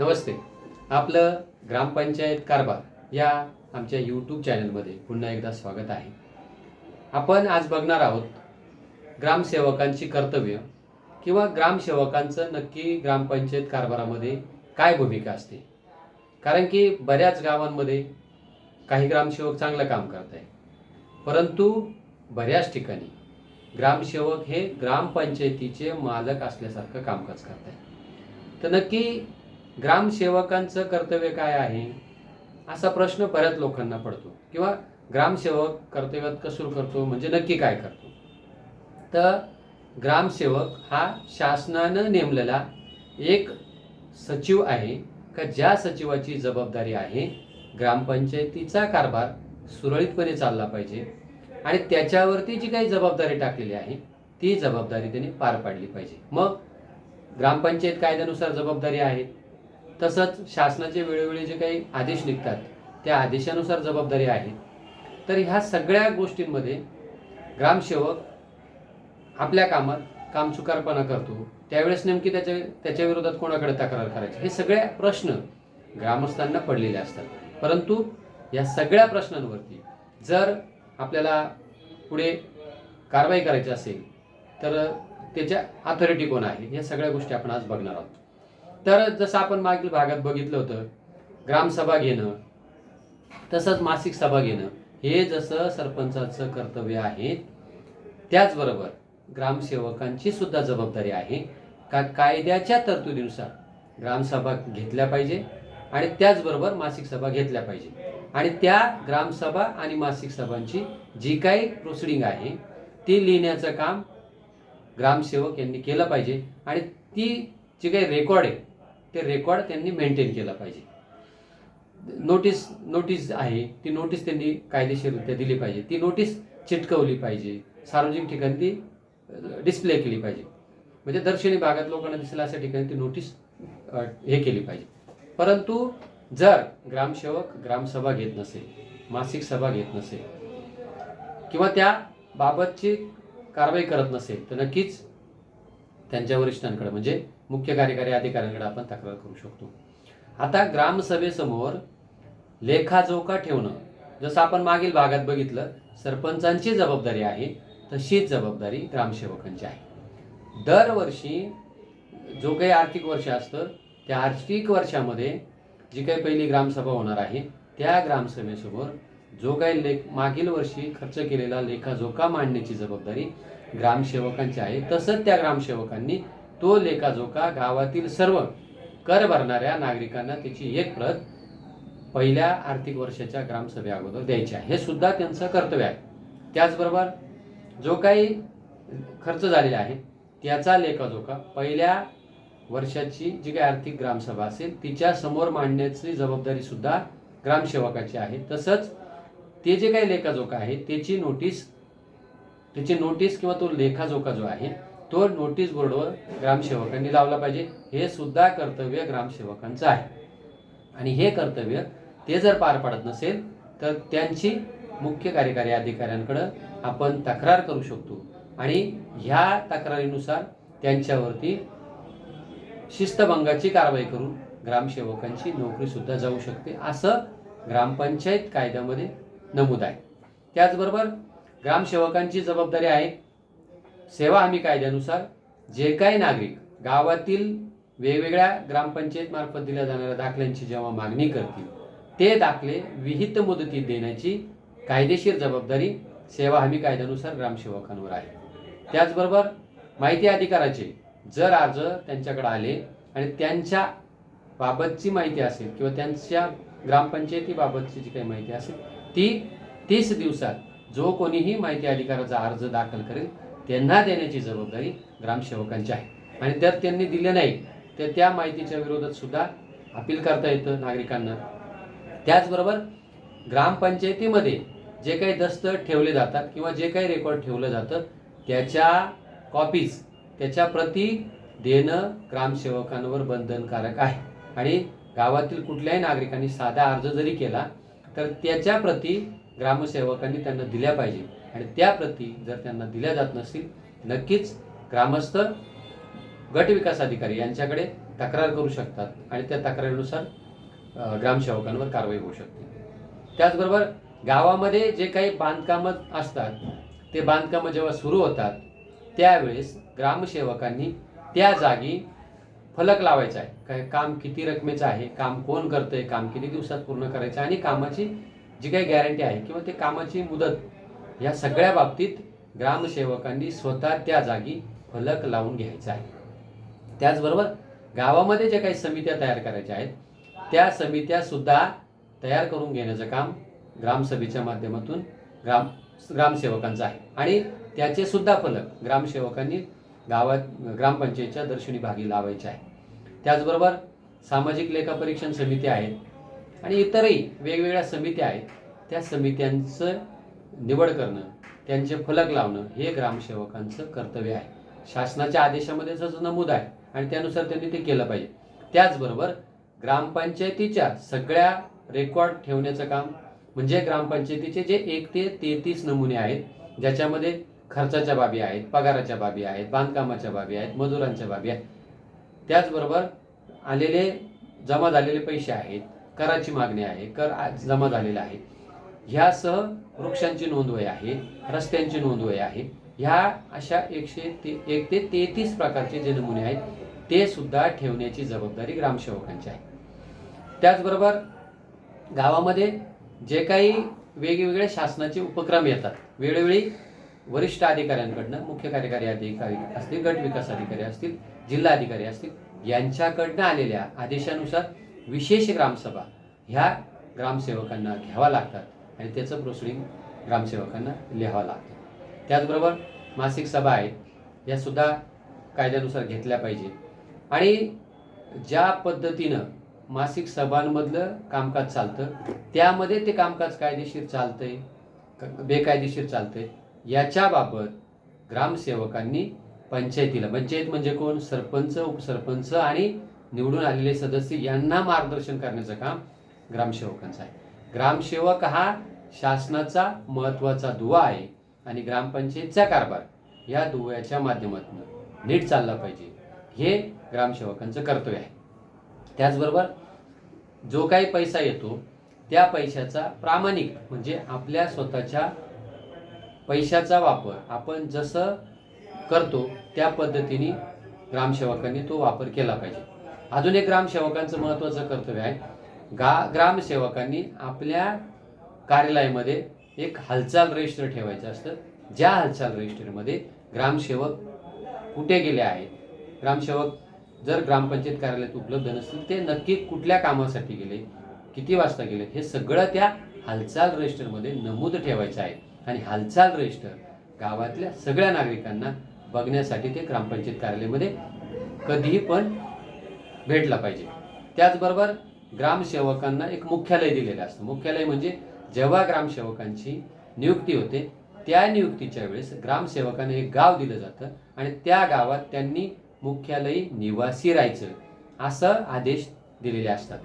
नमस्ते. आपलं ग्रामपंचायत कारभार या आमच्या यूट्यूब चॅनलमध्ये पुन्हा एकदा स्वागत आहे. आपण आज बघणार आहोत ग्रामसेवकांची कर्तव्य किंवा ग्रामसेवकांचं नक्की ग्रामपंचायत कारभारामध्ये काय भूमिका असते. कारण की बऱ्याच गावांमध्ये काही ग्रामसेवक चांगलं काम करत आहे, परंतु बऱ्याच ठिकाणी ग्रामसेवक हे ग्रामपंचायतीचे मालक असल्यासारखं कामकाज करत आहे. तर नक्की ग्रामसेवकांचं कर्तव्य काय आहे असा प्रश्न बऱ्याच लोकांना पडतो, किंवा ग्रामसेवक कर्तव्यात कसूर करतो म्हणजे नक्की काय करतो. तर ग्रामसेवक हा शासनानं नेमलेला एक सचिव आहे का ज्या सचिवाची जबाबदारी आहे ग्रामपंचायतीचा कारभार सुरळीतपणे चालला पाहिजे आणि त्याच्यावरती जी काही जबाबदारी टाकलेली आहे ती जबाबदारी त्यांनी पार पाडली पाहिजे. मग ग्रामपंचायत कायद्यानुसार जबाबदारी आहे, तसंच शासनाचे वेळोवेळी जे काही आदेश निघतात त्या आदेशानुसार जबाबदारी आहे. तर ह्या सगळ्या गोष्टींमध्ये ग्रामसेवक आपल्या कामात कामचुकारपणा करतो त्यावेळेस नेमकी त्याच्या विरोधात कोणाकडे तक्रार करायची, हे सगळे प्रश्न ग्रामस्थांना पडलेले असतात. परंतु या सगळ्या प्रश्नांवरती जर आपल्याला पुढे कारवाई करायची असेल तर त्याच्या अथॉरिटी कोण आहे, या सगळ्या गोष्टी आपण आज बघणार आहोत. तर जसं आपण मागील भागात बघितलं होतं, ग्रामसभा घेणं तसंच मासिक सभा घेणं हे जसं सरपंचाचं कर्तव्य आहे, त्याचबरोबर ग्रामसेवकांची सुद्धा जबाबदारी आहे का कायद्याच्या तरतुदीनुसार ग्रामसभा घेतल्या पाहिजे आणि त्याचबरोबर मासिक सभा घेतल्या पाहिजे. आणि त्या ग्रामसभा आणि मासिक सभांची जी काही प्रोसिडिंग आहे ती लिहिण्याचं काम ग्रामसेवक यांनी केलं पाहिजे आणि ती जी काही रेकॉर्ड आहे ते रेकॉर्ड त्यांनी मेंटेन केलं पाहिजे. नोटीस आहे ती नोटीस त्यांनी कायदेशीररित्या दिली पाहिजे, ती नोटीस चिटकवली पाहिजे, सार्वजनिक ठिकाणी ती डिस्प्ले केली पाहिजे, म्हणजे दर्शनी भागात लोकांना दिसेल अशा ठिकाणी ती नोटीस हे केली पाहिजे. परंतु जर ग्रामसेवक ग्रामसभा घेत नसेल, मासिक सभा घेत नसेल किंवा त्या बाबतची कारवाई करत नसेल तर नक्कीच त्यांच्या वरिष्ठांकडे म्हणजे मुख्य कार्यकारी अधिकाऱ्यांकडे आपण तक्रार करू शकतो. आता ग्रामसभेसमोर लेखाजोखा ठेवणं, जसं आपण मागील भागात बघितलं सरपंचांची जबाबदारी आहे तशीच जबाबदारी ग्रामसेवकांची आहे. दरवर्षी जो काही आर्थिक वर्ष असतं त्या आर्थिक वर्षामध्ये जी काही पहिली ग्रामसभा होणार आहे त्या ग्रामसभेसमोर जो काही मागील वर्षी खर्च केलेला लेखाजोखा मांडण्याची जबाबदारी ग्रामसेवकांची आहे. तसंच त्या ग्रामसेवकांनी तो लेखाजोखा गावातील सर्व कर भरणाऱ्या नागरिकांना त्याची एक प्रत पहिल्या आर्थिक वर्षाच्या ग्रामसभे अगोदर द्यायची आहे, हे सुद्धा त्यांचं कर्तव्य आहे. त्याचबरोबर जो काही खर्च झालेला आहे त्याचा लेखाजोखा पहिल्या वर्षाची जी काही आर्थिक ग्रामसभा असेल तिच्या समोर मांडण्याची जबाबदारी सुद्धा ग्रामसेवकाची आहे. तसंच ते जे काही लेखाजोखा आहे त्याची नोटीस किंवा तो लेखाजोखा जो आहे तो नोटीस बोर्डवर ग्रामसेवकांनी लावला पाहिजे, हे सुद्धा कर्तव्य ग्रामसेवकांचं आहे. आणि हे कर्तव्य ते जर पार पाडत नसेल तर त्यांची मुख्य कार्यकारी अधिकाऱ्यांकडे आपण तक्रार करू शकतो आणि ह्या तक्रारीनुसार त्यांच्यावरती शिस्तभंगाची कारवाई करून ग्रामसेवकांची नोकरी सुद्धा जाऊ शकते, असं ग्रामपंचायत कायद्यामध्ये नमूद आहे. त्याचबरोबर ग्रामसेवकांची जबाबदारी आहे सेवा हमी कायद्यानुसार जे काही नागरिक गावातील वेगवेगळ्या ग्रामपंचायत मार्फत दिल्या जाणाऱ्या दाखल्यांची जेव्हा मागणी करतील ते दाखले विहित मुदतीत देण्याची कायदेशीर जबाबदारी सेवा हमी कायद्यानुसार ग्रामसेवकांवर आहे. त्याचबरोबर माहिती अधिकाराचे जर अर्ज त्यांच्याकडे आले आणि त्यांच्या बाबतची माहिती असेल किंवा त्यांच्या ग्रामपंचायतीबाबतची जी काही माहिती असेल ती 30 दिवसात जो कोणीही माहिती अधिकाराचा अर्ज दाखल करेल त्यांना देण्याची जबाबदारी ग्रामसेवकांची आहे. आणि जर त्यांनी दिले नाही तर त्या माहितीच्या विरोधात सुद्धा अपील करता येतं नागरिकांना. त्याचबरोबर ग्रामपंचायतीमध्ये जे काही दस्त ठेवले जातात किंवा जे काही रेकॉर्ड ठेवलं जातं त्याच्या कॉपीज त्याच्या प्रती देणं ग्रामसेवकांवर बंधनकारक आहे. आणि गावातील कुठल्याही नागरिकांनी साधा अर्ज जरी केला तर त्याच्या प्रती ग्रामसेवकांनी त्यांना दिल्या पाहिजे. आणि त्या प्रती जर त्यांना दिल्या जात नसतील नक्कीच ग्रामस्थ गट विकास अधिकारी यांच्याकडे तक्रार करू शकतात आणि त्या तक्रारीनुसार ग्रामसेवकांवर कारवाई होऊ शकते. त्याचबरोबर गावामध्ये जे काही बांधकामं असतात ते बांधकामं जेव्हा सुरू होतात त्यावेळेस ग्रामसेवकांनी त्या जागी फलक लावायचा आहे, काय काम किती रकमेचं आहे, काम कोण करतंय, काम किती दिवसात पूर्ण करायचं आणि कामाची जी काही गॅरंटी आहे किंवा ते कामाची मुदत, या सगळ्या बाबतीत ग्रामसेवकांनी स्वतः त्या जागी फलक लावून घ्यायचा आहे. त्याचबरोबर गावामध्ये जे काही समित्या तयार करायच्या आहेत त्या समित्या सुद्धा तयार करून घेण्याचं काम ग्रामसभेच्या माध्यमातून ग्रामसेवकांचं आहे आणि त्याचे सुद्धा फलक ग्रामसेवकांनी ग्रामपंचायतच्या दर्शनी भागी लावायचे आहे. त्याचबरोबर सामाजिक लेखापरीक्षण समिती आहेत आणि इतरही वेगवेगळ्या समित्या आहेत, त्या समित्यांचं निवड करणं, त्यांचे फलक लावणं हे ग्रामसेवकांचं कर्तव्य आहे. शासनाच्या आदेशामध्ये तसंच नमूद आहे आणि त्यानुसार त्यांनी ते केलं पाहिजे. त्याचबरोबर ग्रामपंचायतीच्या सगळ्या रेकॉर्ड ठेवण्याचं काम म्हणजे ग्रामपंचायतीचे जे 1 ते 33 नमुने आहेत, ज्याच्यामध्ये खर्चाच्या बाबी आहेत, पगाराच्या बाबी आहेत, बांधकामाच्या बाबी आहेत, मजुरांच्या बाबी आहेत, त्याचबरोबर जमा झालेले पैसे आहेत, कराची मागणी आहे, कर जमा झालेला आहे, ह्यासह वृक्षांची नोंदवही आहे, रस्त्यांची नोंदवही आहे. ह्या अशा 1 ते 33 प्रकारचे जे नमुने आहेत ते सुद्धा ठेवण्याची जबाबदारी ग्रामसेवकांची आहे. त्याचबरोबर गावामध्ये जे काही वेगवेगळे शासनाचे उपक्रम येतात, वेळोवेळी वरिष्ठ अधिकाऱ्यांकडनं, मुख्य कार्यकारी अधिकारी असतील, गट विकास अधिकारी असतील, जिल्हा अधिकारी असतील, यांच्याकडनं आलेल्या आदेशानुसार विशेष ग्रामसभा ह्या ग्रामसेवकांना घ्यावा लागतात आणि त्याचं प्रोसिडिंग ग्रामसेवकांना लिहावं लागतं. त्याचबरोबर मासिक सभा आहेत, या सुद्धा कायद्यानुसार घेतल्या पाहिजे आणि ज्या पद्धतीनं मासिक सभांमधलं कामकाज चालतं त्यामध्ये ते कामकाज कायदेशीर चालतंय बेकायदेशीर चालतंय याच्याबाबत ग्रामसेवकांनी पंचायत म्हणजे कोण, सरपंच, उपसरपंच आणि निवडून आलेले सदस्य यांना मार्गदर्शन करण्याचं काम ग्रामसेवकांचं आहे. ग्रामसेवक हा शासनाचा महत्त्वाचा दुवा आहे आणि ग्रामपंचायतचा कारभार या दुव्याच्या माध्यमातून नीट चालला पाहिजे, हे ग्रामसेवकांचं कर्तव्य आहे. त्याचबरोबर जो काही पैसा येतो त्या पैशाचा प्रामाणिक म्हणजे आपल्या स्वतःच्या पैशाचा वापर आपण जसं करतो त्या पद्धतीने ग्रामसेवकांनी तो वापर केला पाहिजे. अजून एक ग्रामसेवकांचं महत्त्वाचं कर्तव्य आहे, ग्रामसेवकांनी आपल्या कार्यालयामध्ये एक हालचाल रजिस्टर ठेवायचं असतं. ज्या हालचाल रजिस्टरमध्ये ग्रामसेवक कुठे गेले आहेत, ग्रामसेवक जर ग्रामपंचायत कार्यालयात उपलब्ध नसतील ते नक्की कुठल्या कामासाठी गेले, किती वाजता गेले, हे सगळं त्या हालचाल रजिस्टरमध्ये नमूद ठेवायचं आहे आणि हालचाल रजिस्टर गावातल्या सगळ्या नागरिकांना बघण्यासाठी ते ग्रामपंचायत कार्यालयामध्ये कधीही पण भेटला पाहिजे. त्याचबरोबर ग्रामसेवकांना एक मुख्यालय दिलेलं असतं. मुख्यालय म्हणजे जेव्हा ग्रामसेवकांची नियुक्ती होते त्या नियुक्तीच्या वेळेस ग्रामसेवकांना एक गाव दिलं जातं आणि त्या गावात त्यांनी मुख्यालयी निवासी राहायचं असं आदेश दिलेले असतात.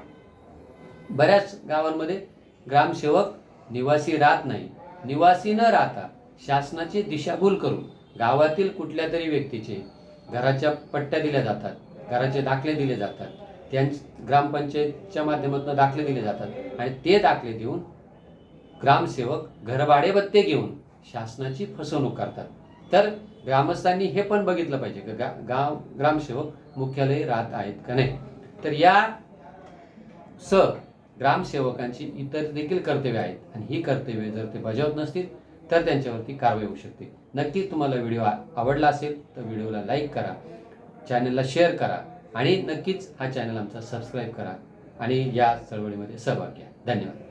बऱ्याच गावांमध्ये ग्रामसेवक निवासी राहत नाही. निवासी न राहता शासनाची दिशाभूल करून गावातील कुठल्या तरी व्यक्तीचे घराच्या पट्ट्या दिल्या जातात, घराचे दाखले दिले जातात, ग्रामपंचायतच्या माध्यमातून दाखले दिले जातात आणि ते दाखले देऊन ग्रामसेवक घरभाडे भत्ते घेऊन शासनाची फसवणूक करतात. तर ग्रामस्थांनी हे पण बघितलं पाहिजे की ग्रामसेवक मुख्यालयी राहत आहेत का नाही. तर या ग्रामसेवकांची इतर देखील कर्तव्य आहेत आणि ही कर्तव्ये जर ते बजावत नसतील तर त्यांच्यावरती कारवाई होऊ शकते. नक्कीच तुम्हाला व्हिडिओ आवडला असेल तर व्हिडिओला लाईक करा, चॅनलला शेअर करा आणि नक्कीच हा चॅनल आमचा सबस्क्राईब करा आणि या चळवळीमध्ये सहभाग घ्या. धन्यवाद.